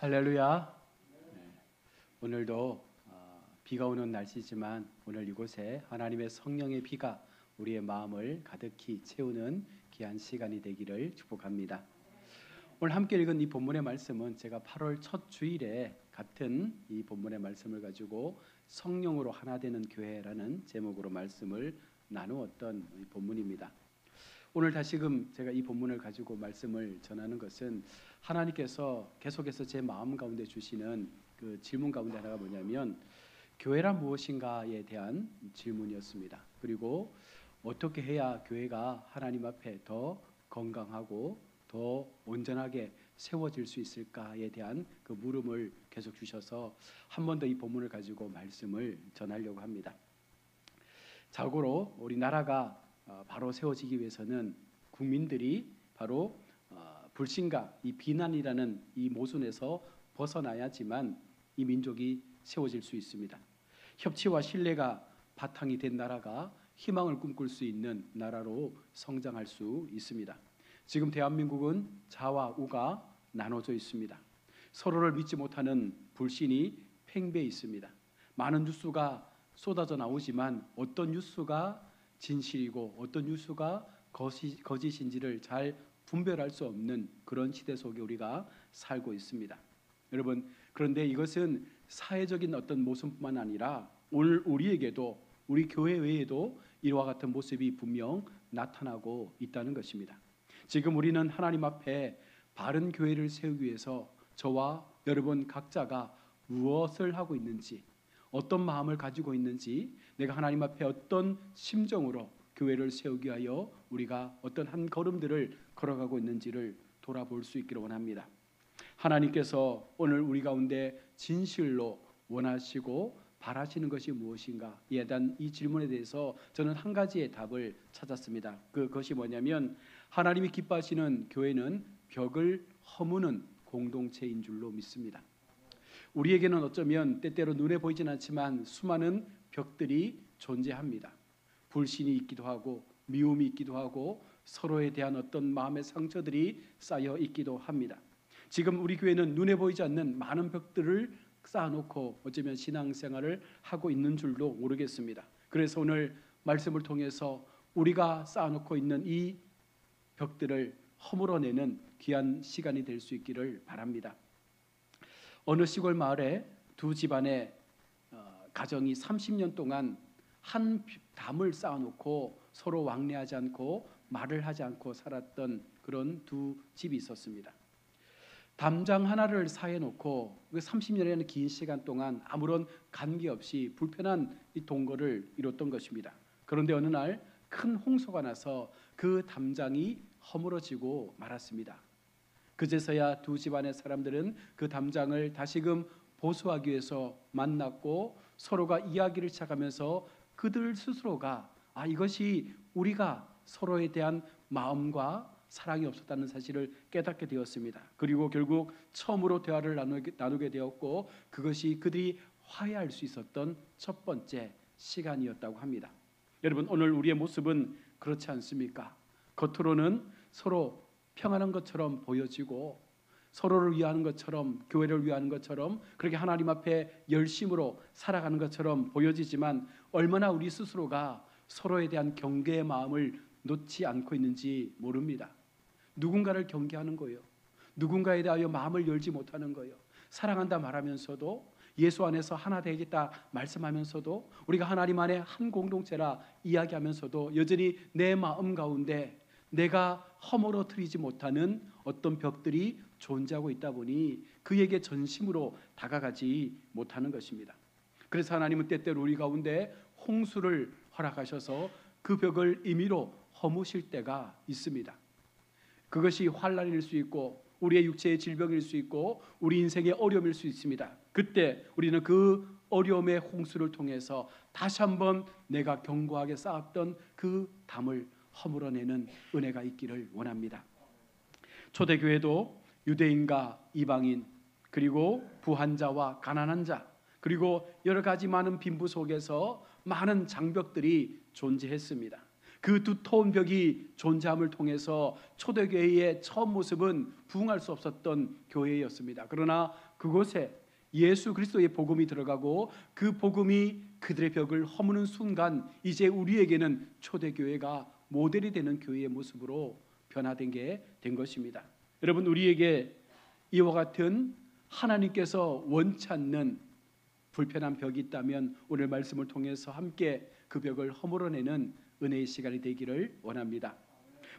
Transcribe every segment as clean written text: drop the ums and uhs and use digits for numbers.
할렐루야. 네. 오늘도 비가 오는 날씨지만 오늘 이곳에 하나님의 성령의 비가 우리의 마음을 가득히 채우는 귀한 시간이 되기를 축복합니다. 오늘 함께 읽은 이 본문의 말씀은 제가 8월 첫 주일에 같은 이 본문의 말씀을 가지고 성령으로 하나 되는 교회라는 제목으로 말씀을 나누었던 이 본문입니다. 오늘 다시금 제가 이 본문을 가지고 말씀을 전하는 것은 하나님께서 계속해서 제 마음 가운데 주시는 그 질문 가운데 하나가 뭐냐면 교회란 무엇인가에 대한 질문이었습니다. 그리고 어떻게 해야 교회가 하나님 앞에 더 건강하고 더 온전하게 세워질 수 있을까에 대한 그 물음을 계속 주셔서 한 번 더 이 본문을 가지고 말씀을 전하려고 합니다. 자고로 우리 나라가 바로 세워지기 위해서는 국민들이 바로 불신과 이 비난이라는 이 모순에서 벗어나야지만 이 민족이 세워질 수 있습니다. 협치와 신뢰가 바탕이 된 나라가 희망을 꿈꿀 수 있는 나라로 성장할 수 있습니다. 지금 대한민국은 자와 우가 나눠져 있습니다. 서로를 믿지 못하는 불신이 팽배해 있습니다. 많은 뉴스가 쏟아져 나오지만 어떤 뉴스가 진실이고 어떤 뉴스가 거짓인지를 잘 분별할 수 없는 그런 시대 속에 우리가 살고 있습니다. 여러분, 그런데 이것은 사회적인 어떤 모습뿐만 아니라 오늘 우리에게도 우리 교회 외에도 이와 같은 모습이 분명 나타나고 있다는 것입니다. 지금 우리는 하나님 앞에 바른 교회를 세우기 위해서 저와 여러분 각자가 무엇을 하고 있는지, 어떤 마음을 가지고 있는지, 내가 하나님 앞에 어떤 심정으로 교회를 세우기 위하여 우리가 어떤 한 걸음들을 걸어가고 있는지를 돌아볼 수 있기를 원합니다. 하나님께서 오늘 우리 가운데 진실로 원하시고 바라시는 것이 무엇인가? 이에 대한 이 질문에 대해서 저는 한 가지의 답을 찾았습니다. 그것이 뭐냐면 하나님이 기뻐하시는 교회는 벽을 허무는 공동체인 줄로 믿습니다. 우리에게는 어쩌면 때때로 눈에 보이진 않지만 수많은 벽들이 존재합니다. 불신이 있기도 하고 미움이 있기도 하고 서로에 대한 어떤 마음의 상처들이 쌓여 있기도 합니다. 지금 우리 교회는 눈에 보이지 않는 많은 벽들을 쌓아놓고 어쩌면 신앙생활을 하고 있는 줄도 모르겠습니다. 그래서 오늘 말씀을 통해서 우리가 쌓아놓고 있는 이 벽들을 허물어내는 귀한 시간이 될 수 있기를 바랍니다. 어느 시골 마을에 두 집안의 가정이 30년 동안 한 담을 쌓아놓고 서로 왕래하지 않고 말을 하지 않고 살았던 그런 두 집이 있었습니다. 담장 하나를 사해놓고 30년이라는 긴 시간 동안 아무런 관계없이 불편한 이 동거를 이뤘던 것입니다. 그런데 어느 날 큰 홍수가 나서 그 담장이 허물어지고 말았습니다. 그제서야 두 집안의 사람들은 그 담장을 다시금 보수하기 위해서 만났고 서로가 이야기를 시작하면서 그들 스스로가 이것이 우리가 서로에 대한 마음과 사랑이 없었다는 사실을 깨닫게 되었습니다. 그리고 결국 처음으로 대화를 나누게 되었고 그것이 그들이 화해할 수 있었던 첫 번째 시간이었다고 합니다. 여러분, 오늘 우리의 모습은 그렇지 않습니까? 겉으로는 서로 평안한 것처럼 보여지고 서로를 위하는 것처럼, 교회를 위하는 것처럼, 그렇게 하나님 앞에 열심으로 살아가는 것처럼 보여지지만 얼마나 우리 스스로가 서로에 대한 경계의 마음을 놓지 않고 있는지 모릅니다. 누군가를 경계하는 거예요. 누군가에 대하여 마음을 열지 못하는 거예요. 사랑한다 말하면서도, 예수 안에서 하나 되겠다 말씀하면서도, 우리가 하나님 안에 한 공동체라 이야기하면서도 여전히 내 마음 가운데 내가 허물어뜨리지 못하는 어떤 벽들이 존재하고 있다 보니 그에게 전심으로 다가가지 못하는 것입니다. 그래서 하나님은 때때로 우리 가운데 홍수를 허락하셔서 그 벽을 임의로 허무실 때가 있습니다. 그것이 환난일 수 있고 우리의 육체의 질병일 수 있고 우리 인생의 어려움일 수 있습니다. 그때 우리는 그 어려움의 홍수를 통해서 다시 한번 내가 견고하게 쌓았던 그 담을 허물어내는 은혜가 있기를 원합니다. 초대교회도 유대인과 이방인, 그리고 부한 자와 가난한 자, 그리고 여러 가지 많은 빈부 속에서 많은 장벽들이 존재했습니다. 그 두터운 벽이 존재함을 통해서 초대교회의 처음 모습은 부흥할 수 없었던 교회였습니다. 그러나 그곳에 예수 그리스도의 복음이 들어가고 그 복음이 그들의 벽을 허무는 순간 이제 우리에게는 초대교회가 모델이 되는 교회의 모습으로 변화된 게 된 것입니다. 여러분, 우리에게 이와 같은 하나님께서 원치 않는 불편한 벽이 있다면 오늘 말씀을 통해서 함께 그 벽을 허물어내는 은혜의 시간이 되기를 원합니다.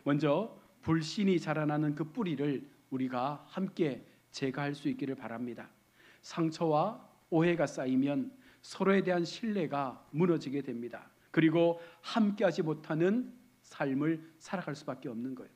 먼저 불신이 자라나는 그 뿌리를 우리가 함께 제거할 수 있기를 바랍니다. 상처와 오해가 쌓이면 서로에 대한 신뢰가 무너지게 됩니다. 그리고 함께하지 못하는 삶을 살아갈 수밖에 없는 거예요.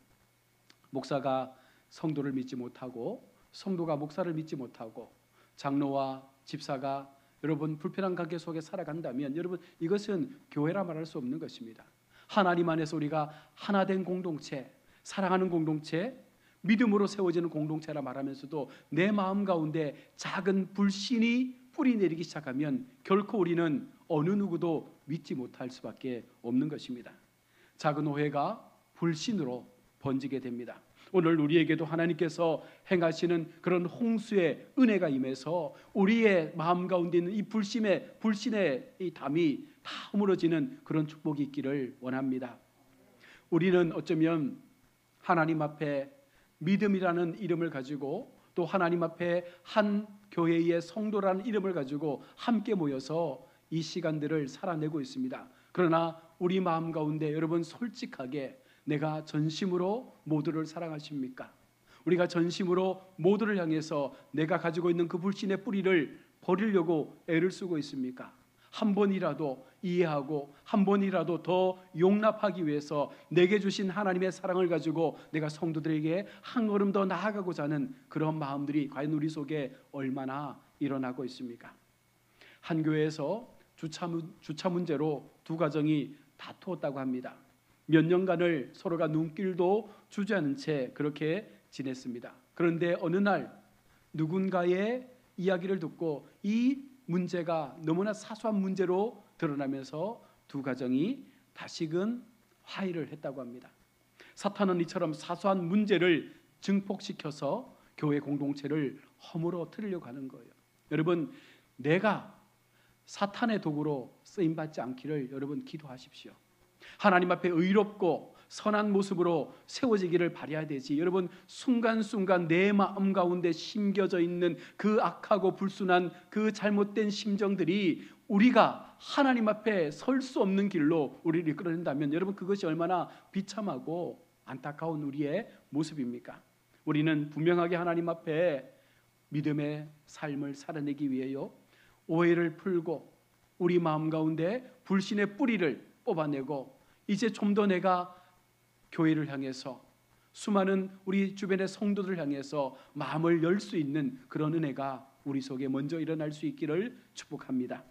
목사가 성도를 믿지 못하고 성도가 목사를 믿지 못하고 장로와 집사가 여러분 불편한 관계 속에 살아간다면 여러분 이것은 교회라 말할 수 없는 것입니다. 하나님 안에서 우리가 하나된 공동체, 사랑하는 공동체, 믿음으로 세워지는 공동체라 말하면서도 내 마음 가운데 작은 불신이 뿌리 내리기 시작하면 결코 우리는 어느 누구도 믿지 못할 수밖에 없는 것입니다. 작은 오해가 불신으로 번지게 됩니다. 오늘 우리에게도 하나님께서 행하시는 그런 홍수의 은혜가 임해서 우리의 마음 가운데 있는 이 불신의 이 담이 다 허물어지는 그런 축복이 있기를 원합니다. 우리는 어쩌면 하나님 앞에 믿음이라는 이름을 가지고 또 하나님 앞에 한 교회의 성도라는 이름을 가지고 함께 모여서 이 시간들을 살아내고 있습니다. 그러나 우리 마음 가운데 여러분 솔직하게 내가 전심으로 모두를 사랑하십니까? 우리가 전심으로 모두를 향해서 내가 가지고 있는 그 불신의 뿌리를 버리려고 애를 쓰고 있습니까? 한 번이라도 이해하고 한 번이라도 더 용납하기 위해서 내게 주신 하나님의 사랑을 가지고 내가 성도들에게 한 걸음 더 나아가고자 하는 그런 마음들이 과연 우리 속에 얼마나 일어나고 있습니까? 한 교회에서 주차 문제로 두 가정이 다투었다고 합니다. 몇 년간을 서로가 눈길도 주지 않은 채 그렇게 지냈습니다. 그런데 어느 날 누군가의 이야기를 듣고 이 문제가 너무나 사소한 문제로 드러나면서 두 가정이 다시금 화해를 했다고 합니다. 사탄은 이처럼 사소한 문제를 증폭시켜서 교회 공동체를 허물어뜨리려고 하는 거예요. 여러분, 내가 사탄의 도구로 쓰임받지 않기를 여러분 기도하십시오. 하나님 앞에 의롭고 선한 모습으로 세워지기를 바라야 되지. 여러분, 순간순간 내 마음 가운데 심겨져 있는 그 악하고 불순한 그 잘못된 심정들이 우리가 하나님 앞에 설 수 없는 길로 우리를 이끌어낸다면 여러분 그것이 얼마나 비참하고 안타까운 우리의 모습입니까? 우리는 분명하게 하나님 앞에 믿음의 삶을 살아내기 위해요, 오해를 풀고 우리 마음 가운데 불신의 뿌리를 뽑아내고 이제 좀 더 내가 교회를 향해서 수많은 우리 주변의 성도들을 향해서 마음을 열 수 있는 그런 은혜가 우리 속에 먼저 일어날 수 있기를 축복합니다.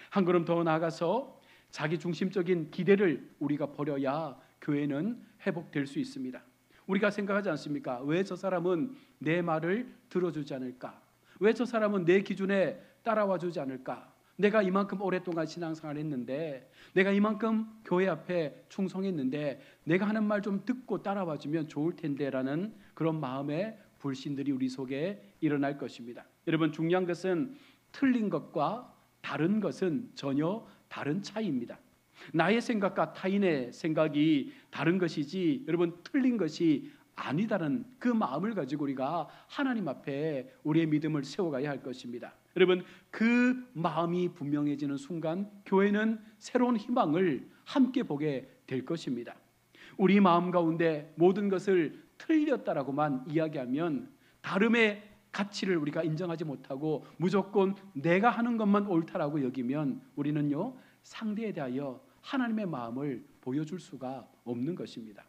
한 걸음 더 나아가서 자기 중심적인 기대를 우리가 버려야 교회는 회복될 수 있습니다. 우리가 생각하지 않습니까? 왜 저 사람은 내 말을 들어주지 않을까? 왜 저 사람은 내 기준에 따라와 주지 않을까? 내가 이만큼 오랫동안 신앙생활을 했는데, 내가 이만큼 교회 앞에 충성했는데 내가 하는 말 좀 듣고 따라와 주면 좋을 텐데 라는 그런 마음의 불신들이 우리 속에 일어날 것입니다. 여러분, 중요한 것은 틀린 것과 다른 것은 전혀 다른 차이입니다. 나의 생각과 타인의 생각이 다른 것이지 여러분 틀린 것이 아니다는 그 마음을 가지고 우리가 하나님 앞에 우리의 믿음을 세워가야 할 것입니다. 여러분, 그 마음이 분명해지는 순간 교회는 새로운 희망을 함께 보게 될 것입니다. 우리 마음 가운데 모든 것을 틀렸다라고만 이야기하면 다름의 가치를 우리가 인정하지 못하고 무조건 내가 하는 것만 옳다라고 여기면 우리는요 상대에 대하여 하나님의 마음을 보여줄 수가 없는 것입니다.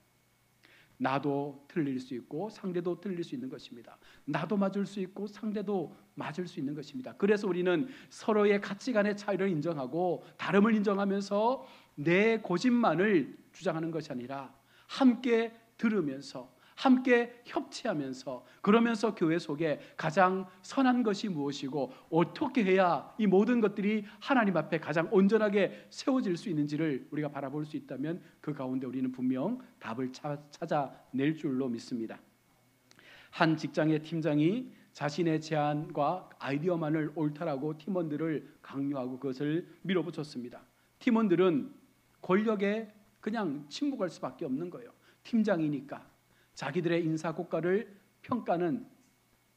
나도 틀릴 수 있고 상대도 틀릴 수 있는 것입니다. 나도 맞을 수 있고 상대도 맞을 수 있는 것입니다. 그래서 우리는 서로의 가치관의 차이를 인정하고 다름을 인정하면서 내 고집만을 주장하는 것이 아니라 함께 들으면서 함께 협치하면서, 그러면서 교회 속에 가장 선한 것이 무엇이고 어떻게 해야 이 모든 것들이 하나님 앞에 가장 온전하게 세워질 수 있는지를 우리가 바라볼 수 있다면 그 가운데 우리는 분명 답을 찾아낼 줄로 믿습니다. 한 직장의 팀장이 자신의 제안과 아이디어만을 옳다라고 팀원들을 강요하고 그것을 밀어붙였습니다. 팀원들은 권력에 그냥 침묵할 수밖에 없는 거예요. 팀장이니까, 자기들의 인사고과를 평가는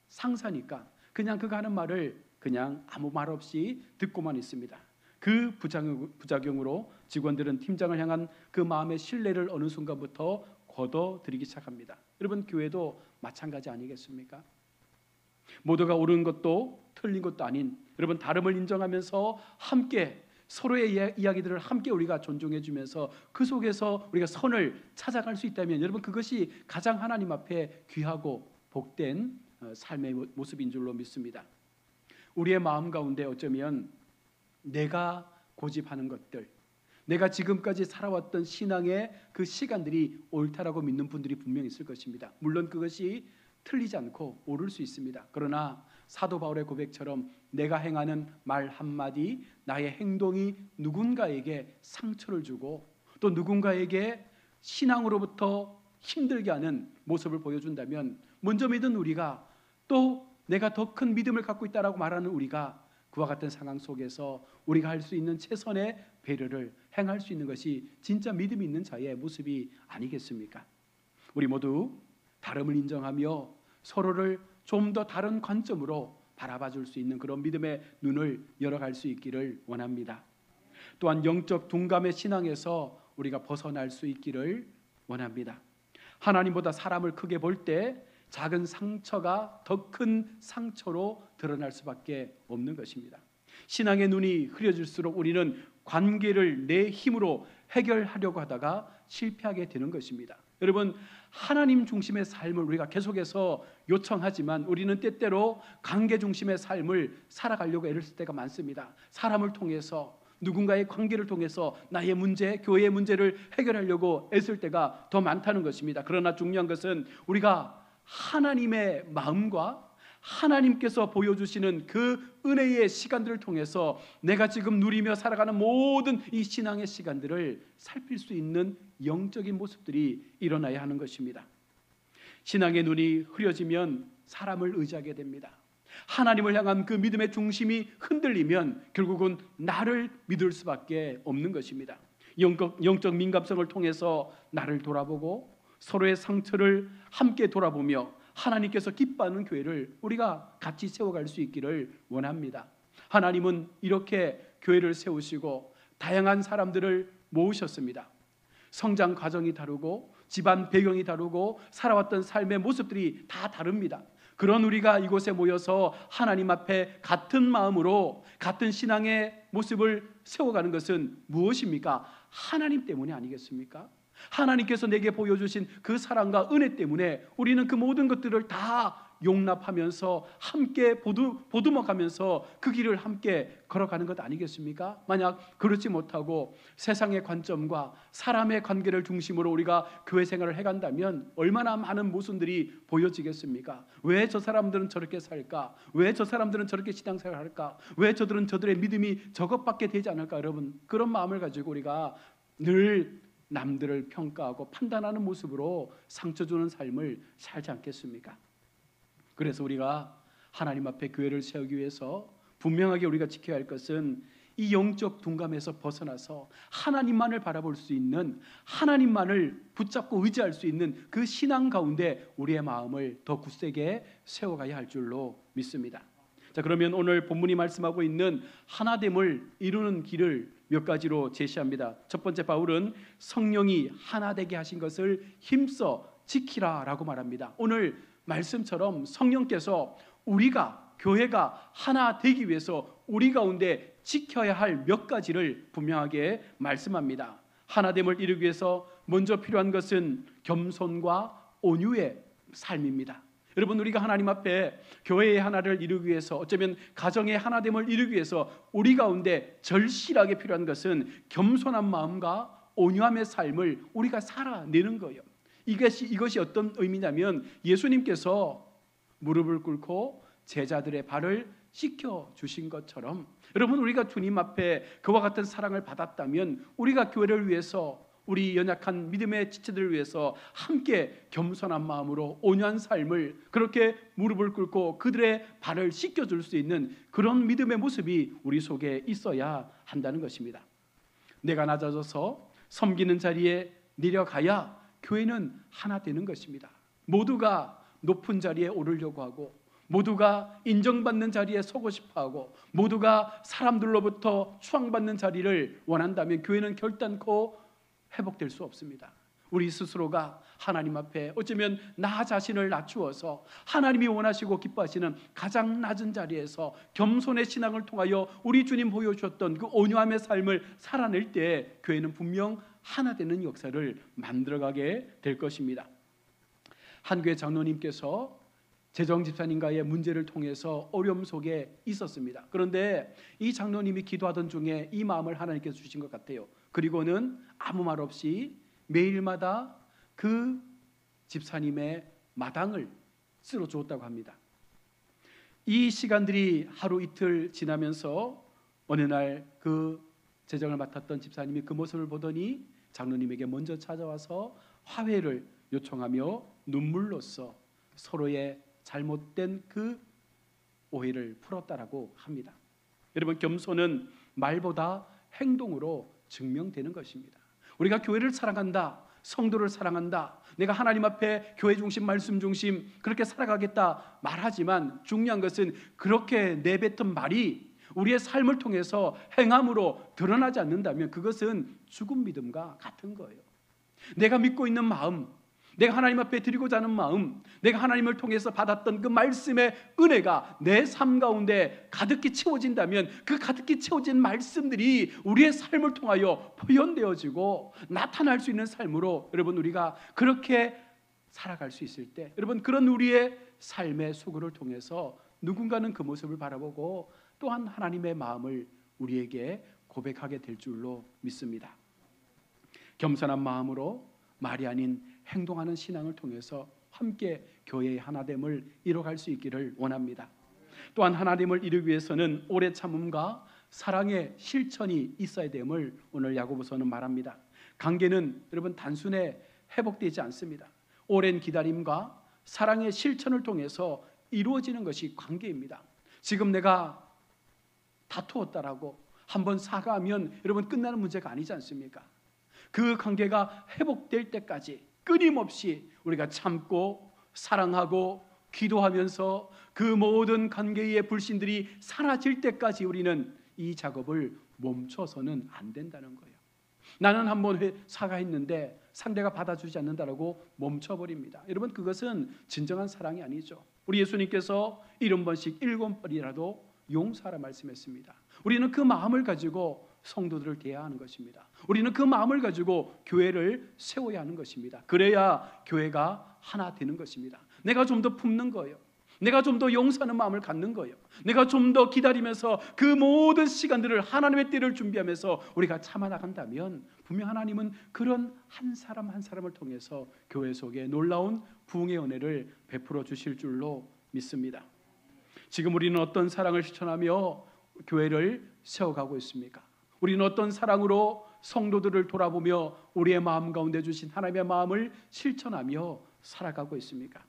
상사니까 그냥 그가 하는 말을 그냥 아무 말 없이 듣고만 있습니다. 그 부작용으로 직원들은 팀장을 향한 그 마음의 신뢰를 어느 순간부터 거둬들이기 시작합니다. 여러분, 교회도 마찬가지 아니겠습니까? 모두가 옳은 것도 틀린 것도 아닌, 여러분, 다름을 인정하면서 함께 서로의 이야기들을 함께 우리가 존중해 주면서 그 속에서 우리가 선을 찾아갈 수 있다면 여러분, 그것이 가장 하나님 앞에 귀하고 복된 삶의 모습인 줄로 믿습니다. 우리의 마음 가운데 어쩌면 내가 고집하는 것들, 내가 지금까지 살아왔던 신앙의 그 시간들이 옳다라고 믿는 분들이 분명히 있을 것입니다. 물론 그것이 틀리지 않고 옳을 수 있습니다. 그러나 사도 바울의 고백처럼 내가 행하는 말 한마디, 나의 행동이 누군가에게 상처를 주고 또 누군가에게 신앙으로부터 힘들게 하는 모습을 보여준다면 먼저 믿은 우리가, 또 내가 더 큰 믿음을 갖고 있다라고 말하는 우리가 그와 같은 상황 속에서 우리가 할 수 있는 최선의 배려를 행할 수 있는 것이 진짜 믿음이 있는 자의 모습이 아니겠습니까? 우리 모두 다름을 인정하며 서로를 좀 더 다른 관점으로 바라봐 줄 수 있는 그런 믿음의 눈을 열어갈 수 있기를 원합니다. 또한 영적 둔감의 신앙에서 우리가 벗어날 수 있기를 원합니다. 하나님보다 사람을 크게 볼 때 작은 상처가 더 큰 상처로 드러날 수밖에 없는 것입니다. 신앙의 눈이 흐려질수록 우리는 관계를 내 힘으로 해결하려고 하다가 실패하게 되는 것입니다. 여러분, 하나님 중심의 삶을 우리가 계속해서 요청하지만 우리는 때때로 관계 중심의 삶을 살아가려고 애를 쓸 때가 많습니다. 사람을 통해서, 누군가의 관계를 통해서 나의 문제, 교회의 문제를 해결하려고 애쓸 때가 더 많다는 것입니다. 그러나 중요한 것은 우리가 하나님의 마음과 하나님께서 보여주시는 그 은혜의 시간들을 통해서 내가 지금 누리며 살아가는 모든 이 신앙의 시간들을 살필 수 있는 영적인 모습들이 일어나야 하는 것입니다. 신앙의 눈이 흐려지면 사람을 의지하게 됩니다. 하나님을 향한 그 믿음의 중심이 흔들리면 결국은 나를 믿을 수밖에 없는 것입니다. 영적 민감성을 통해서 나를 돌아보고 서로의 상처를 함께 돌아보며 하나님께서 기뻐하는 교회를 우리가 같이 세워갈 수 있기를 원합니다. 하나님은 이렇게 교회를 세우시고 다양한 사람들을 모으셨습니다. 성장 과정이 다르고 집안 배경이 다르고 살아왔던 삶의 모습들이 다 다릅니다. 그런 우리가 이곳에 모여서 하나님 앞에 같은 마음으로 같은 신앙의 모습을 세워가는 것은 무엇입니까? 하나님 때문이 아니겠습니까? 하나님께서 내게 보여주신 그 사랑과 은혜 때문에 우리는 그 모든 것들을 다 용납하면서 함께 보듬어가면서 그 길을 함께 걸어가는 것 아니겠습니까? 만약 그렇지 못하고 세상의 관점과 사람의 관계를 중심으로 우리가 교회 생활을 해간다면 얼마나 많은 모순들이 보여지겠습니까? 왜 저 사람들은 저렇게 살까? 왜 저 사람들은 저렇게 신앙생활을 할까? 왜 저들의 믿음이 저것밖에 되지 않을까? 여러분, 그런 마음을 가지고 우리가 늘 남들을 평가하고 판단하는 모습으로 상처 주는 삶을 살지 않겠습니까? 그래서 우리가 하나님 앞에 교회를 세우기 위해서 분명하게 우리가 지켜야 할 것은 이 영적 둔감에서 벗어나서 하나님만을 바라볼 수 있는, 하나님만을 붙잡고 의지할 수 있는 그 신앙 가운데 우리의 마음을 더 굳세게 세워가야 할 줄로 믿습니다. 자, 그러면 오늘 본문이 말씀하고 있는 하나됨을 이루는 길을 몇 가지로 제시합니다. 첫 번째, 바울은 성령이 하나 되게 하신 것을 힘써 지키라라고 말합니다. 오늘 말씀처럼 성령께서 우리가, 교회가 하나 되기 위해서 우리 가운데 지켜야 할 몇 가지를 분명하게 말씀합니다. 하나됨을 이루기 위해서 먼저 필요한 것은 겸손과 온유의 삶입니다. 여러분, 우리가 하나님 앞에 교회의 하나를 이루기 위해서, 어쩌면 가정의 하나됨을 이루기 위해서 우리 가운데 절실하게 필요한 것은 겸손한 마음과 온유함의 삶을 우리가 살아내는 거예요. 이것이 어떤 의미냐면 예수님께서 무릎을 꿇고 제자들의 발을 씻겨 주신 것처럼 여러분, 우리가 주님 앞에 그와 같은 사랑을 받았다면 우리가 교회를 위해서, 우리 연약한 믿음의 지체들을 위해서 함께 겸손한 마음으로 온유한 삶을, 그렇게 무릎을 꿇고 그들의 발을 씻겨줄 수 있는 그런 믿음의 모습이 우리 속에 있어야 한다는 것입니다. 내가 낮아져서 섬기는 자리에 내려가야 교회는 하나 되는 것입니다. 모두가 높은 자리에 오르려고 하고, 모두가 인정받는 자리에 서고 싶어하고, 모두가 사람들로부터 추앙받는 자리를 원한다면 교회는 결단코 회복될 수 없습니다. 우리 스스로가 하나님 앞에 어쩌면 나 자신을 낮추어서 하나님이 원하시고 기뻐하시는 가장 낮은 자리에서 겸손의 신앙을 통하여 우리 주님 보여주셨던 그 온유함의 삶을 살아낼 때 교회는 분명 하나 되는 역사를 만들어가게 될 것입니다. 한 교회 장로님께서 재정 집사님과의 문제를 통해서 어려움 속에 있었습니다. 그런데 이 장로님이 기도하던 중에 이 마음을 하나님께서 주신 것 같아요. 그리고는 아무 말 없이 매일마다 그 집사님의 마당을 쓸어 주었다고 합니다. 이 시간들이 하루 이틀 지나면서 어느 날 그 재정을 맡았던 집사님이 그 모습을 보더니 장로님에게 먼저 찾아와서 화해를 요청하며 눈물로써 서로의 잘못된 그 오해를 풀었다라고 합니다. 여러분, 겸손은 말보다 행동으로 증명되는 것입니다. 우리가 교회를 사랑한다, 성도를 사랑한다, 내가 하나님 앞에 교회 중심, 말씀 중심 그렇게 살아가겠다 말하지만 중요한 것은 그렇게 내뱉은 말이 우리의 삶을 통해서 행함으로 드러나지 않는다면 그것은 죽은 믿음과 같은 거예요. 내가 믿고 있는 마음, 내가 하나님 앞에 드리고자 하는 마음, 내가 하나님을 통해서 받았던 그 말씀의 은혜가 내 삶 가운데 가득히 채워진다면 그 가득히 채워진 말씀들이 우리의 삶을 통하여 표현되어지고 나타날 수 있는 삶으로 여러분 우리가 그렇게 살아갈 수 있을 때, 여러분 그런 우리의 삶의 수고를 통해서 누군가는 그 모습을 바라보고 또한 하나님의 마음을 우리에게 고백하게 될 줄로 믿습니다. 겸손한 마음으로 말이 아닌 행동하는 신앙을 통해서 함께 교회의 하나됨을 이뤄갈 수 있기를 원합니다. 또한 하나됨을 이루기 위해서는 오래 참음과 사랑의 실천이 있어야 됨을 오늘 야고보서는 말합니다. 관계는 여러분 단순히 회복되지 않습니다. 오랜 기다림과 사랑의 실천을 통해서 이루어지는 것이 관계입니다. 지금 내가 다투었다라고 한번 사과하면 여러분 끝나는 문제가 아니지 않습니까? 그 관계가 회복될 때까지 끊임없이 우리가 참고 사랑하고 기도하면서 그 모든 관계의 불신들이 사라질 때까지 우리는 이 작업을 멈춰서는 안 된다는 거예요. 나는 한번 사과했는데 상대가 받아주지 않는다라고 멈춰버립니다. 여러분 그것은 진정한 사랑이 아니죠. 우리 예수님께서 70번씩 7번이라도 용서하라 말씀했습니다. 우리는 그 마음을 가지고 성도들을 대해야 하는 것입니다. 우리는 그 마음을 가지고 교회를 세워야 하는 것입니다. 그래야 교회가 하나 되는 것입니다. 내가 좀 더 품는 거예요. 내가 좀 더 용서하는 마음을 갖는 거예요. 내가 좀 더 기다리면서 그 모든 시간들을 하나님의 때를 준비하면서 우리가 참아 나간다면 분명 하나님은 그런 한 사람 한 사람을 통해서 교회 속에 놀라운 부흥의 은혜를 베풀어 주실 줄로 믿습니다. 지금 우리는 어떤 사랑을 실천하며 교회를 세워가고 있습니까? 우리는 어떤 사랑으로 성도들을 돌아보며 우리의 마음 가운데 주신 하나님의 마음을 실천하며 살아가고 있습니까?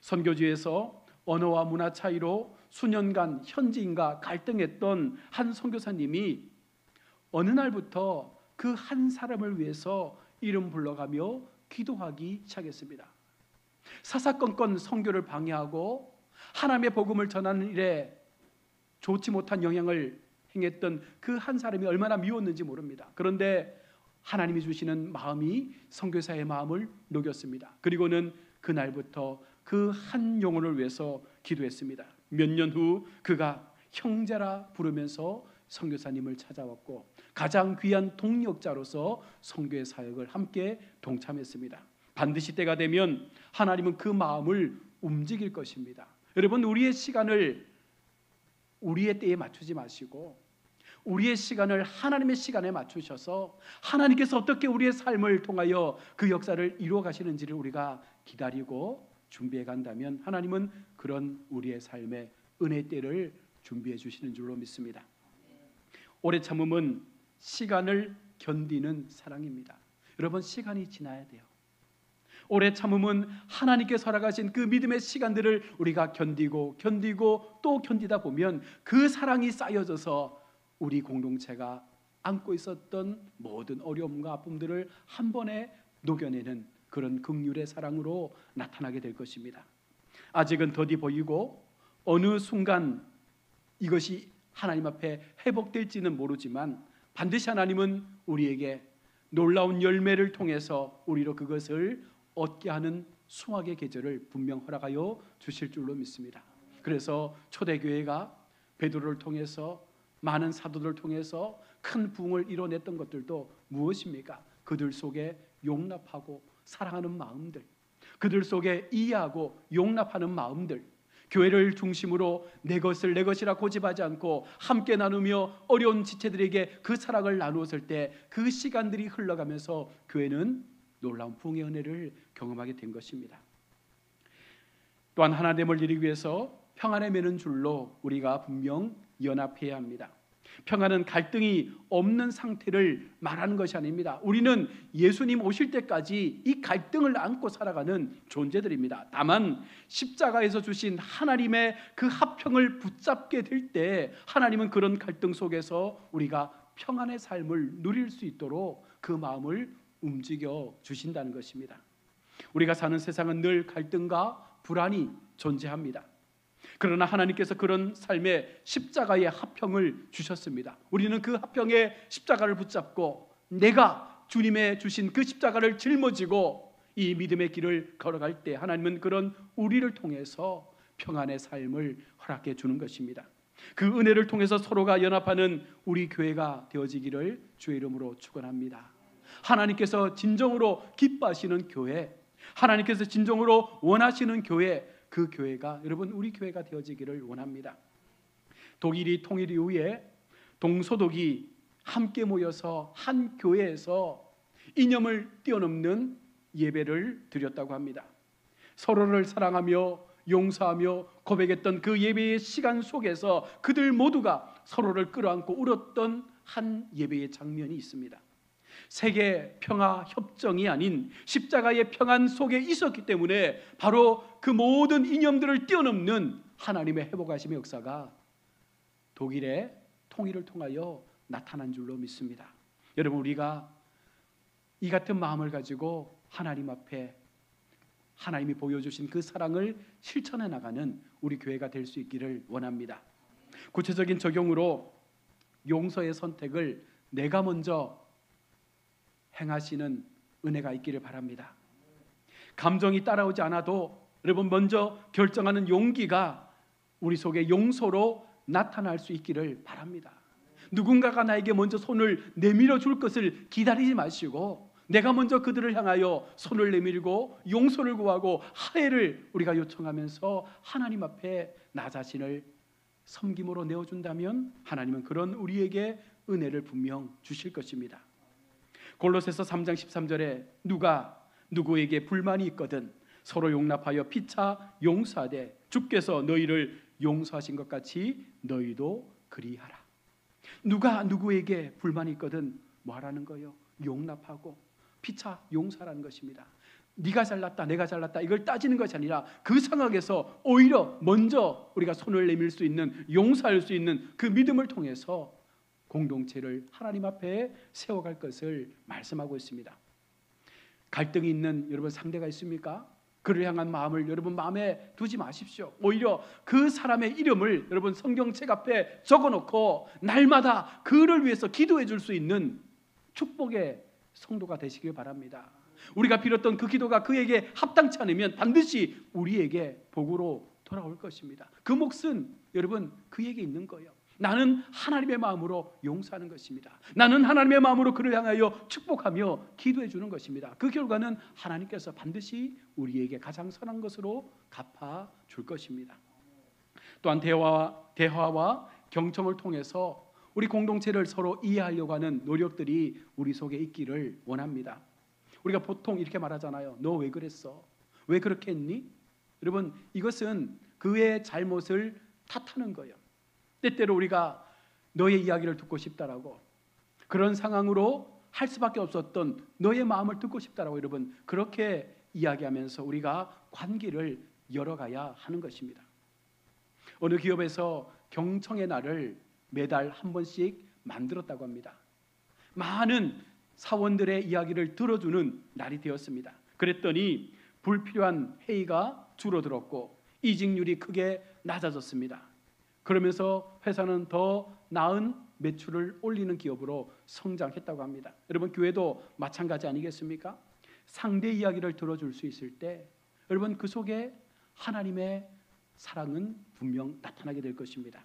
선교지에서 언어와 문화 차이로 수년간 현지인과 갈등했던 한 선교사님이 어느 날부터 그 한 사람을 위해서 이름 불러가며 기도하기 시작했습니다. 사사건건 선교를 방해하고 하나님의 복음을 전하는 일에 좋지 못한 영향을 행했던 그 한 사람이 얼마나 미웠는지 모릅니다. 그런데 하나님이 주시는 마음이 선교사의 마음을 녹였습니다. 그리고는 그날부터 그 한 영혼을 위해서 기도했습니다. 몇 년 후 그가 형제라 부르면서 선교사님을 찾아왔고 가장 귀한 동력자로서 선교의 사역을 함께 동참했습니다. 반드시 때가 되면 하나님은 그 마음을 움직일 것입니다. 여러분 우리의 시간을 우리의 때에 맞추지 마시고 우리의 시간을 하나님의 시간에 맞추셔서 하나님께서 어떻게 우리의 삶을 통하여 그 역사를 이루어 가시는지를 우리가 기다리고 준비해 간다면 하나님은 그런 우리의 삶의 은혜 때를 준비해 주시는 줄로 믿습니다. 오래 참음은 시간을 견디는 사랑입니다. 여러분, 시간이 지나야 돼요. 오래 참음은 하나님께서 허락하신 그 믿음의 시간들을 우리가 견디고 또 견디다 보면 그 사랑이 쌓여져서 우리 공동체가 안고 있었던 모든 어려움과 아픔들을 한 번에 녹여내는 그런 긍휼의 사랑으로 나타나게 될 것입니다. 아직은 더디 보이고 어느 순간 이것이 하나님 앞에 회복될지는 모르지만 반드시 하나님은 우리에게 놀라운 열매를 통해서 우리로 그것을 얻게 하는 수확의 계절을 분명 허락하여 주실 줄로 믿습니다. 그래서 초대교회가 베드로를 통해서 많은 사도들을 통해서 큰 부흥을 이뤄냈던 것들도 무엇입니까? 그들 속에 용납하고 사랑하는 마음들, 그들 속에 이해하고 용납하는 마음들, 교회를 중심으로 내 것을 내 것이라 고집하지 않고 함께 나누며 어려운 지체들에게 그 사랑을 나누었을 때 그 시간들이 흘러가면서 교회는 놀라운 부흥의 은혜를 경험하게 된 것입니다. 또한 하나됨을 이루기 위해서 평안에 매는 줄로 우리가 분명 연합해야 합니다. 평안은 갈등이 없는 상태를 말하는 것이 아닙니다. 우리는 예수님 오실 때까지 이 갈등을 안고 살아가는 존재들입니다. 다만 십자가에서 주신 하나님의 그 화평을 붙잡게 될 때 하나님은 그런 갈등 속에서 우리가 평안의 삶을 누릴 수 있도록 그 마음을 움직여 주신다는 것입니다. 우리가 사는 세상은 늘 갈등과 불안이 존재합니다. 그러나 하나님께서 그런 삶에 십자가의 화평을 주셨습니다. 우리는 그 화평의 십자가를 붙잡고 내가 주님의 주신 그 십자가를 짊어지고 이 믿음의 길을 걸어갈 때 하나님은 그런 우리를 통해서 평안의 삶을 허락해 주는 것입니다. 그 은혜를 통해서 서로가 연합하는 우리 교회가 되어지기를 주의 이름으로 축원합니다. 하나님께서 진정으로 기뻐하시는 교회, 하나님께서 진정으로 원하시는 교회, 그 교회가 여러분 우리 교회가 되어지기를 원합니다. 독일이 통일 이후에 동서독이 함께 모여서 한 교회에서 이념을 뛰어넘는 예배를 드렸다고 합니다. 서로를 사랑하며 용서하며 고백했던 그 예배의 시간 속에서 그들 모두가 서로를 끌어안고 울었던 한 예배의 장면이 있습니다. 세계 평화 협정이 아닌 십자가의 평안 속에 있었기 때문에 바로 그 모든 이념들을 뛰어넘는 하나님의 회복하심의 역사가 독일의 통일을 통하여 나타난 줄로 믿습니다. 여러분, 우리가 이 같은 마음을 가지고 하나님 앞에 하나님이 보여주신 그 사랑을 실천해 나가는 우리 교회가 될 수 있기를 원합니다. 구체적인 적용으로 용서의 선택을 내가 먼저 행하시는 은혜가 있기를 바랍니다. 감정이 따라오지 않아도 여러분 먼저 결정하는 용기가 우리 속에 용서로 나타날 수 있기를 바랍니다. 누군가가 나에게 먼저 손을 내밀어 줄 것을 기다리지 마시고 내가 먼저 그들을 향하여 손을 내밀고 용서를 구하고 화해를 우리가 요청하면서 하나님 앞에 나 자신을 섬김으로 내어준다면 하나님은 그런 우리에게 은혜를 분명 주실 것입니다. 골로새서 3장 13절에 누가 누구에게 불만이 있거든 서로 용납하여 피차 용서하되 주께서 너희를 용서하신 것 같이 너희도 그리하라. 누가 누구에게 불만이 있거든 뭐 하라는 거예요? 용납하고 피차 용서하라는 것입니다. 네가 잘났다 내가 잘났다 이걸 따지는 것이 아니라 그 상황에서 오히려 먼저 우리가 손을 내밀 수 있는 용서할 수 있는 그 믿음을 통해서 공동체를 하나님 앞에 세워갈 것을 말씀하고 있습니다. 갈등이 있는 여러분 상대가 있습니까? 그를 향한 마음을 여러분 마음에 두지 마십시오. 오히려 그 사람의 이름을 여러분 성경책 앞에 적어놓고 날마다 그를 위해서 기도해 줄 수 있는 축복의 성도가 되시길 바랍니다. 우리가 빌었던 그 기도가 그에게 합당치 않으면 반드시 우리에게 복으로 돌아올 것입니다. 그 몫은 여러분 그에게 있는 거예요. 나는 하나님의 마음으로 용서하는 것입니다. 나는 하나님의 마음으로 그를 향하여 축복하며 기도해 주는 것입니다. 그 결과는 하나님께서 반드시 우리에게 가장 선한 것으로 갚아 줄 것입니다. 또한 대화와 경청을 통해서 우리 공동체를 서로 이해하려고 하는 노력들이 우리 속에 있기를 원합니다. 우리가 보통 이렇게 말하잖아요. 너 왜 그랬어? 왜 그렇게 했니? 여러분, 이것은 그의 잘못을 탓하는 거예요. 때때로 우리가 너의 이야기를 듣고 싶다라고, 그런 상황으로 할 수밖에 없었던 너의 마음을 듣고 싶다라고 여러분 그렇게 이야기하면서 우리가 관계를 열어가야 하는 것입니다. 어느 기업에서 경청의 날을 매달 한 번씩 만들었다고 합니다. 많은 사원들의 이야기를 들어주는 날이 되었습니다. 그랬더니 불필요한 회의가 줄어들었고 이직률이 크게 낮아졌습니다. 그러면서 회사는 더 나은 매출을 올리는 기업으로 성장했다고 합니다. 여러분, 교회도 마찬가지 아니겠습니까? 상대 이야기를 들어줄 수 있을 때 여러분 그 속에 하나님의 사랑은 분명 나타나게 될 것입니다.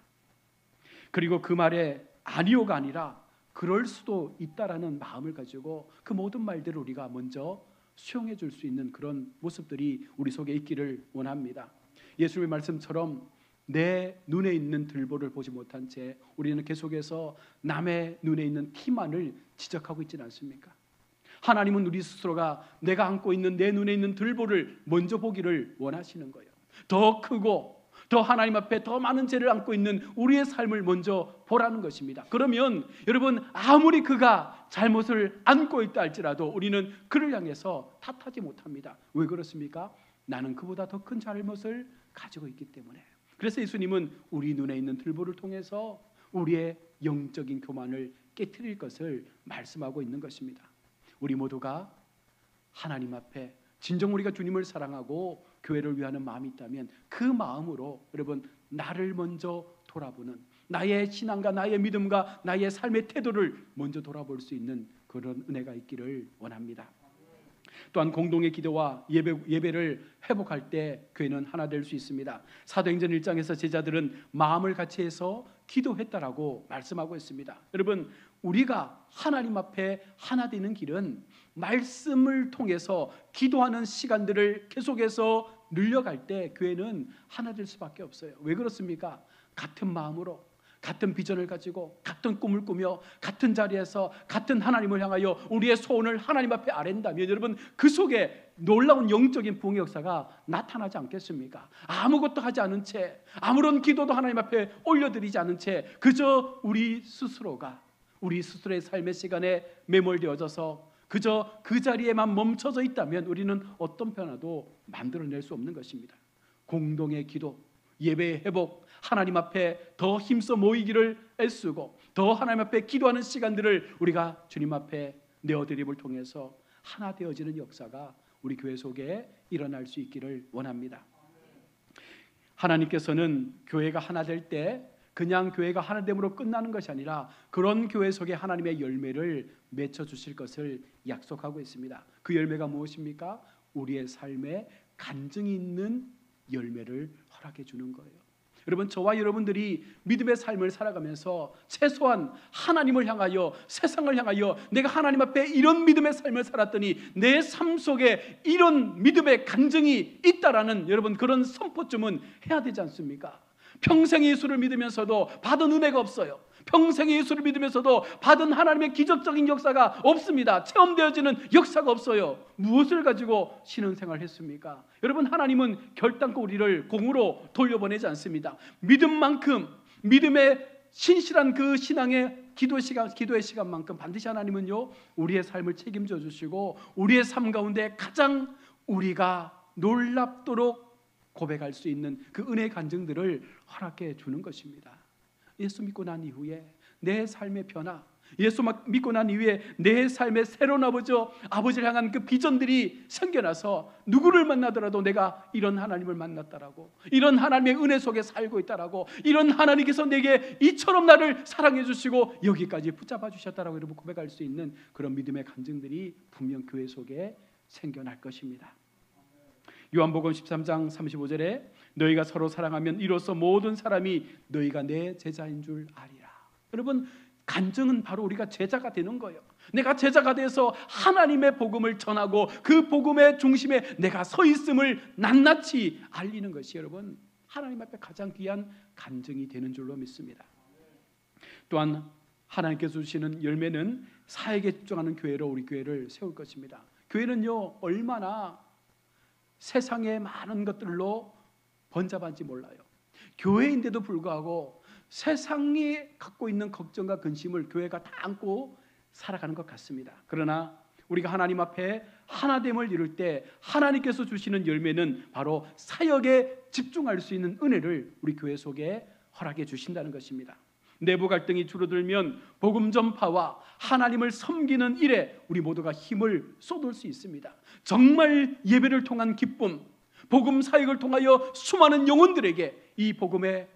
그리고 그 말에 아니요가 아니라 그럴 수도 있다라는 마음을 가지고 그 모든 말들을 우리가 먼저 수용해 줄 수 있는 그런 모습들이 우리 속에 있기를 원합니다. 예수님의 말씀처럼 내 눈에 있는 들보를 보지 못한 채 우리는 계속해서 남의 눈에 있는 티만을 지적하고 있지는 않습니까? 하나님은 우리 스스로가 내가 안고 있는 내 눈에 있는 들보를 먼저 보기를 원하시는 거예요. 더 크고 더 하나님 앞에 더 많은 죄를 안고 있는 우리의 삶을 먼저 보라는 것입니다. 그러면 여러분 아무리 그가 잘못을 안고 있다 할지라도 우리는 그를 향해서 탓하지 못합니다. 왜 그렇습니까? 나는 그보다 더 큰 잘못을 가지고 있기 때문에. 그래서 예수님은 우리 눈에 있는 들보를 통해서 우리의 영적인 교만을 깨트릴 것을 말씀하고 있는 것입니다. 우리 모두가 하나님 앞에 진정 우리가 주님을 사랑하고 교회를 위하는 마음이 있다면 그 마음으로 여러분 나를 먼저 돌아보는, 나의 신앙과 나의 믿음과 나의 삶의 태도를 먼저 돌아볼 수 있는 그런 은혜가 있기를 원합니다. 또한 공동의 기도와 예배를 회복할 때 교회는 하나 될 수 있습니다. 사도행전 1장에서 제자들은 마음을 같이 해서 기도했다라고 말씀하고 있습니다. 여러분, 우리가 하나님 앞에 하나 되는 길은 말씀을 통해서 기도하는 시간들을 계속해서 늘려갈 때 교회는 하나 될 수밖에 없어요. 왜 그렇습니까? 같은 마음으로, 같은 비전을 가지고, 같은 꿈을 꾸며, 같은 자리에서 같은 하나님을 향하여 우리의 소원을 하나님 앞에 아랜다면 여러분 그 속에 놀라운 영적인 부흥의 역사가 나타나지 않겠습니까? 아무것도 하지 않은 채, 아무런 기도도 하나님 앞에 올려드리지 않은 채 그저 우리 스스로가 우리 스스로의 삶의 시간에 매몰되어져서 그저 그 자리에만 멈춰져 있다면 우리는 어떤 변화도 만들어낼 수 없는 것입니다. 공동의 기도, 예배의 회복, 하나님 앞에 더 힘써 모이기를 애쓰고 더 하나님 앞에 기도하는 시간들을 우리가 주님 앞에 내어드림을 통해서 하나 되어지는 역사가 우리 교회 속에 일어날 수 있기를 원합니다. 하나님께서는 교회가 하나 될 때 그냥 교회가 하나됨으로 끝나는 것이 아니라 그런 교회 속에 하나님의 열매를 맺혀주실 것을 약속하고 있습니다. 그 열매가 무엇입니까? 우리의 삶에 간증이 있는 열매를 허락해 주는 거예요. 여러분, 저와 여러분들이 믿음의 삶을 살아가면서 최소한 하나님을 향하여, 세상을 향하여 내가 하나님 앞에 이런 믿음의 삶을 살았더니 내 삶 속에 이런 믿음의 간증이 있다라는 여러분 그런 선포쯤은 해야 되지 않습니까? 평생 예수를 믿으면서도 받은 은혜가 없어요. 평생 예수를 믿으면서도 받은 하나님의 기적적인 역사가 없습니다. 체험되어지는 역사가 없어요. 무엇을 가지고 신앙생활을 했습니까? 여러분, 하나님은 결단코 우리를 공으로 돌려보내지 않습니다. 믿음만큼, 믿음의 신실한 그 신앙의 기도의 시간만큼 반드시 하나님은요 우리의 삶을 책임져 주시고 우리의 삶 가운데 가장 우리가 놀랍도록 고백할 수 있는 그 은혜의 간증들을 허락해 주는 것입니다. 예수 믿고 난 이후에 내 삶의 변화, 예수 믿고 난 이후에 내 삶의 새로운 아버지를 향한 그 비전들이 생겨나서 누구를 만나더라도 내가 이런 하나님을 만났다라고, 이런 하나님의 은혜 속에 살고 있다라고, 이런 하나님께서 내게 이처럼 나를 사랑해 주시고 여기까지 붙잡아 주셨다라고 여러분 고백할 수 있는 그런 믿음의 간증들이 분명 교회 속에 생겨날 것입니다. 요한복음 13장 35절에 너희가 서로 사랑하면 이로써 모든 사람이 너희가 내 제자인 줄 아리라. 여러분, 간증은 바로 우리가 제자가 되는 거예요. 내가 제자가 돼서 하나님의 복음을 전하고 그 복음의 중심에 내가 서 있음을 낱낱이 알리는 것이 여러분 하나님 앞에 가장 귀한 간증이 되는 줄로 믿습니다. 또한 하나님께서 주시는 열매는 사역에 집중하는 교회로 우리 교회를 세울 것입니다. 교회는요, 얼마나 세상의 많은 것들로 번잡한지 몰라요. 교회인데도 불구하고 세상이 갖고 있는 걱정과 근심을 교회가 다 안고 살아가는 것 같습니다. 그러나 우리가 하나님 앞에 하나됨을 이룰 때 하나님께서 주시는 열매는 바로 사역에 집중할 수 있는 은혜를 우리 교회 속에 허락해 주신다는 것입니다. 내부 갈등이 줄어들면 복음 전파와 하나님을 섬기는 일에 우리 모두가 힘을 쏟을 수 있습니다. 정말 예배를 통한 기쁨, 복음 사역을 통하여 수많은 영혼들에게 이 복음의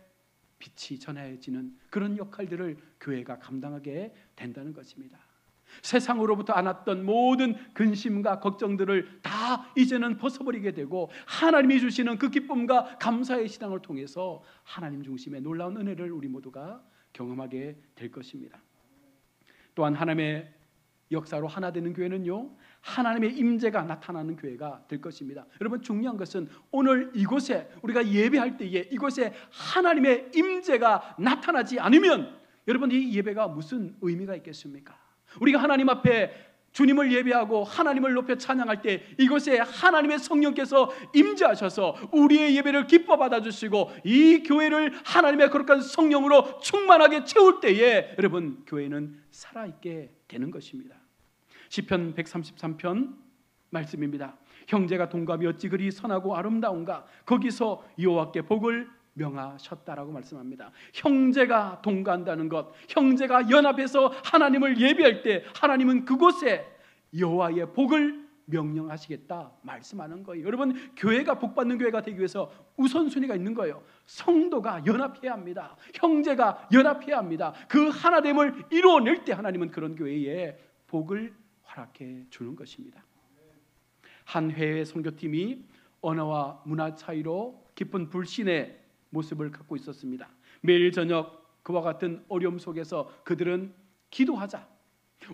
빛이 전해지는 그런 역할들을 교회가 감당하게 된다는 것입니다. 세상으로부터 안았던 모든 근심과 걱정들을 다 이제는 벗어버리게 되고 하나님이 주시는 그 기쁨과 감사의 신앙을 통해서 하나님 중심의 놀라운 은혜를 우리 모두가 경험하게 될 것입니다. 또한 하나님의 역사로 하나 되는 교회는요, 하나님의 임재가 나타나는 교회가 될 것입니다. 여러분, 중요한 것은 오늘 이곳에 우리가 예배할 때에 이곳에 하나님의 임재가 나타나지 않으면 여러분, 이 예배가 무슨 의미가 있겠습니까? 우리가 하나님 앞에 주님을 예배하고 하나님을 높여 찬양할 때 이곳에 하나님의 성령께서 임재하셔서 우리의 예배를 기뻐 받아주시고 이 교회를 하나님의 거룩한 성령으로 충만하게 채울 때에 여러분, 교회는 살아있게 되는 것입니다. 시편 133편 말씀입니다. 형제가 동감이 어찌 그리 선하고 아름다운가. 거기서 여호와께 복을 명하셨다라고 말씀합니다. 형제가 동거한다는 것, 형제가 연합해서 하나님을 예배할 때 하나님은 그곳에 여호와의 복을 명령하시겠다 말씀하는 거예요. 여러분, 교회가 복받는 교회가 되기 위해서 우선순위가 있는 거예요. 성도가 연합해야 합니다. 형제가 연합해야 합니다. 그 하나됨을 이루어낼 때 하나님은 그런 교회에 복을 허락해 주는 것입니다. 한 해외 선교팀이 언어와 문화 차이로 깊은 불신의 모습을 갖고 있었습니다. 매일 저녁 그와 같은 어려움 속에서 그들은 기도하자,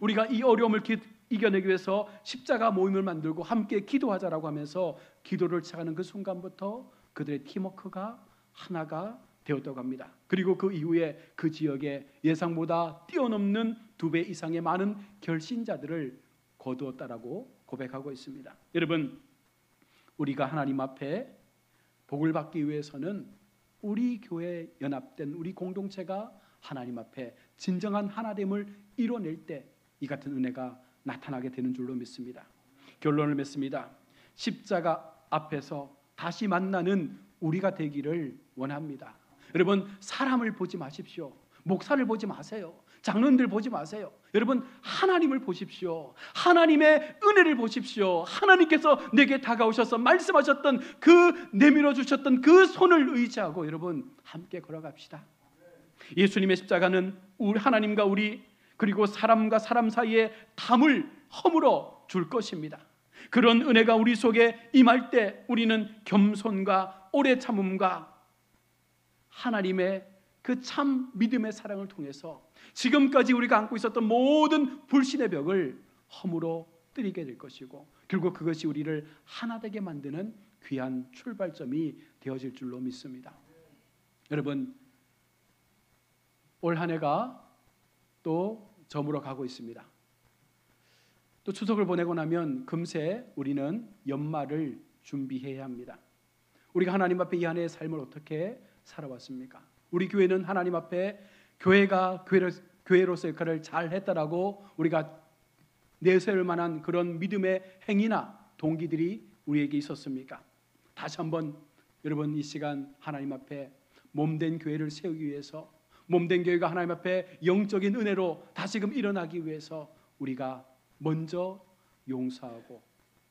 우리가 이 어려움을 이겨내기 위해서 십자가 모임을 만들고 함께 기도하자라고 하면서 기도를 시작하는 그 순간부터 그들의 팀워크가 하나가 되었다고 합니다. 그리고 그 이후에 그 지역에 예상보다 뛰어넘는 2배 이상의 많은 결신자들을 거두었다라고 고백하고 있습니다. 여러분, 우리가 하나님 앞에 복을 받기 위해서는 우리 교회에 연합된 우리 공동체가 하나님 앞에 진정한 하나됨을 이뤄낼 때 이 같은 은혜가 나타나게 되는 줄로 믿습니다. 결론을 맺습니다. 십자가 앞에서 다시 만나는 우리가 되기를 원합니다. 여러분, 사람을 보지 마십시오. 목사를 보지 마세요. 장로님들 보지 마세요. 여러분, 하나님을 보십시오. 하나님의 은혜를 보십시오. 하나님께서 내게 다가오셔서 말씀하셨던 그 내밀어 주셨던 그 손을 의지하고 여러분 함께 걸어갑시다. 예수님의 십자가는 우리 하나님과 우리 그리고 사람과 사람 사이에 담을 허물어 줄 것입니다. 그런 은혜가 우리 속에 임할 때 우리는 겸손과 오래 참음과 하나님의 그 참 믿음의 사랑을 통해서 지금까지 우리가 안고 있었던 모든 불신의 벽을 허물어 뜨리게 될 것이고 결국 그것이 우리를 하나 되게 만드는 귀한 출발점이 되어질 줄로 믿습니다. 여러분, 올 한 해가 또 저물어 가고 있습니다. 또 추석을 보내고 나면 금세 우리는 연말을 준비해야 합니다. 우리가 하나님 앞에 이 한 해의 삶을 어떻게 살아왔습니까? 우리 교회는 하나님 앞에 교회가 교회로서의 역할을 잘 했다라고 우리가 내세울 만한 그런 믿음의 행위나 동기들이 우리에게 있었습니까? 다시 한번 여러분, 이 시간 하나님 앞에 몸된 교회를 세우기 위해서, 몸된 교회가 하나님 앞에 영적인 은혜로 다시금 일어나기 위해서 우리가 먼저 용서하고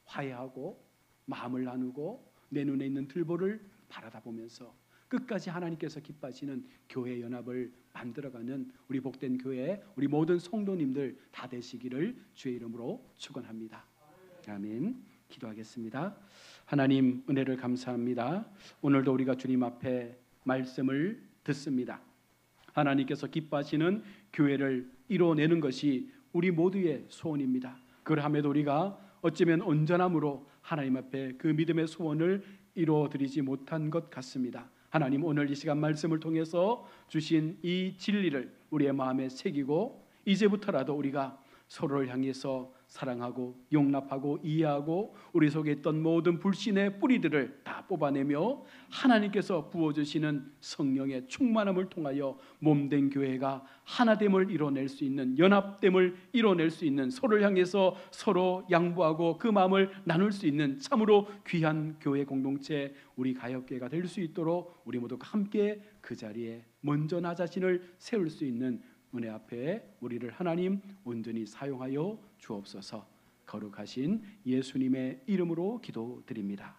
화해하고 마음을 나누고 내 눈에 있는 들보를 바라다 보면서 끝까지 하나님께서 기뻐하시는 교회 연합을 만들어가는 우리 복된 교회, 우리 모든 성도님들 다 되시기를 주의 이름으로 축원합니다. 아멘. 기도하겠습니다. 하나님, 은혜를 감사합니다. 오늘도 우리가 주님 앞에 말씀을 듣습니다. 하나님께서 기뻐하시는 교회를 이뤄내는 것이 우리 모두의 소원입니다. 그러함에도 우리가 어쩌면 온전함으로 하나님 앞에 그 믿음의 소원을 이루어드리지 못한 것 같습니다. 하나님, 오늘 이 시간 말씀을 통해서 주신 이 진리를 우리의 마음에 새기고 이제부터라도 우리가 서로를 향해서 사랑하고 용납하고 이해하고 우리 속에 있던 모든 불신의 뿌리들을 다 뽑아내며 하나님께서 부어주시는 성령의 충만함을 통하여 몸된 교회가 하나됨을 이뤄낼 수 있는, 연합됨을 이뤄낼 수 있는, 서로를 향해서 서로 양보하고 그 마음을 나눌 수 있는 참으로 귀한 교회 공동체, 우리 가역교회가 될 수 있도록 우리 모두가 함께 그 자리에 먼저 나 자신을 세울 수 있는 은혜 앞에 우리를 하나님 온전히 사용하여 주옵소서. 거룩하신 예수님의 이름으로 기도드립니다.